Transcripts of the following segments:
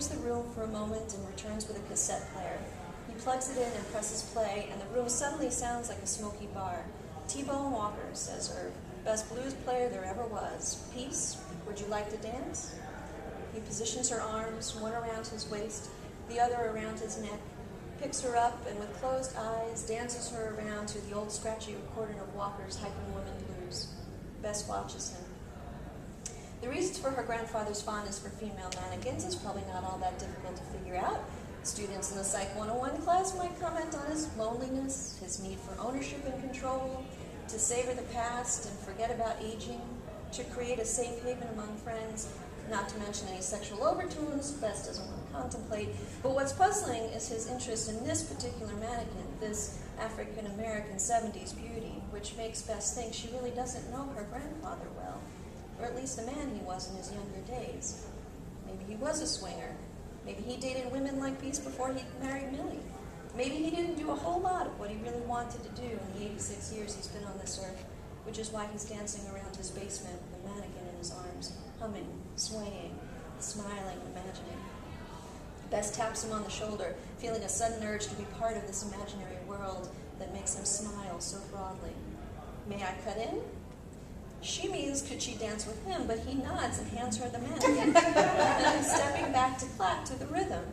leaves the room for a moment and returns with a cassette player. He plugs it in and presses play, and the room suddenly sounds like a smoky bar. T-Bone Walker, says Irv, best blues player there ever was. Peace, would you like to dance? He positions her arms, one around his waist, the other around his neck, picks her up, and with closed eyes, dances her around to the old scratchy recording of Walker's Hyphen Woman Blues. Bess watches him. The reasons for her grandfather's fondness for female mannequins is probably not all that difficult to figure out. Students in the Psych 101 class might comment on his loneliness, his need for ownership and control, to savor the past and forget about aging, to create a safe haven among friends, not to mention any sexual overtones Bess doesn't want to contemplate. But what's puzzling is his interest in this particular mannequin, this African-American 70s beauty, which makes Bess think she really doesn't know her grandfather well, or at least the man he was in his younger days. Maybe he was a swinger. Maybe he dated women like these before he married Millie. Maybe he didn't do a whole lot of what he really wanted to do in the 86 years he's been on this earth, which is why he's dancing around his basement with a mannequin in his arms, humming, swaying, smiling, imagining. Bess taps him on the shoulder, feeling a sudden urge to be part of this imaginary world that makes him smile so broadly. May I cut in? She means could she dance with him, but he nods and hands her the mannequin, and stepping back to clap to the rhythm.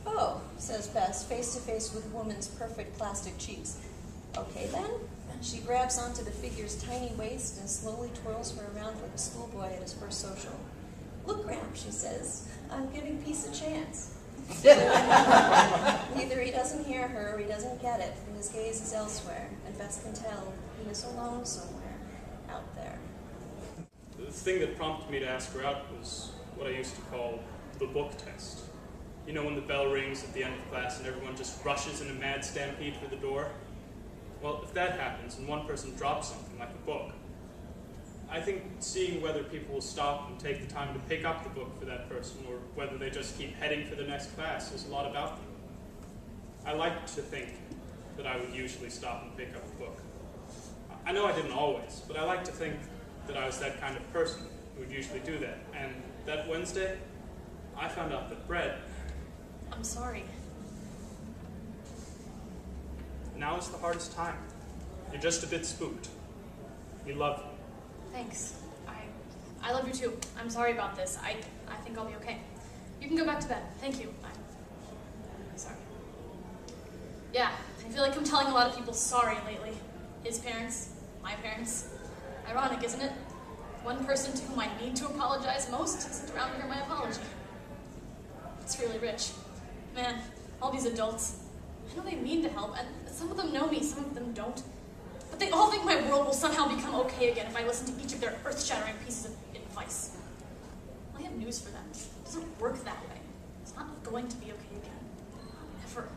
Oh, says Bess, face to face with a woman's perfect plastic cheeks. Okay then. She grabs onto the figure's tiny waist and slowly twirls her around like a schoolboy at his first social. Look, Graham, she says, I'm giving peace a chance. Neither he doesn't hear her or he doesn't get it, for his gaze is elsewhere, and Bess can tell he is alone somewhere out there. The thing that prompted me to ask her out was what I used to call the book test. You know when the bell rings at the end of class and everyone just rushes in a mad stampede for the door? Well, if that happens and one person drops something like a book, I think seeing whether people will stop and take the time to pick up the book for that person or whether they just keep heading for the next class is a lot about them. I like to think that I would usually stop and pick up a book. I know I didn't always, but I like to think that I was that kind of person who would usually do that. And that Wednesday, I found out that Brett... I'm sorry. Now is the hardest time. You're just a bit spooked. We love you. Thanks. I love you too. I'm sorry about this. I think I'll be okay. You can go back to bed. Thank you. I'm sorry. Yeah, I feel like I'm telling a lot of people sorry lately. His parents, my parents. Ironic, isn't it? One person to whom I need to apologize most isn't around to hear my apology. It's really rich. Man, all these adults. I know they mean to help, and some of them know me, some of them don't. But they all think my world will somehow become okay again if I listen to each of their earth-shattering pieces of advice. I have news for them. It doesn't work that way. It's not going to be okay again. Never.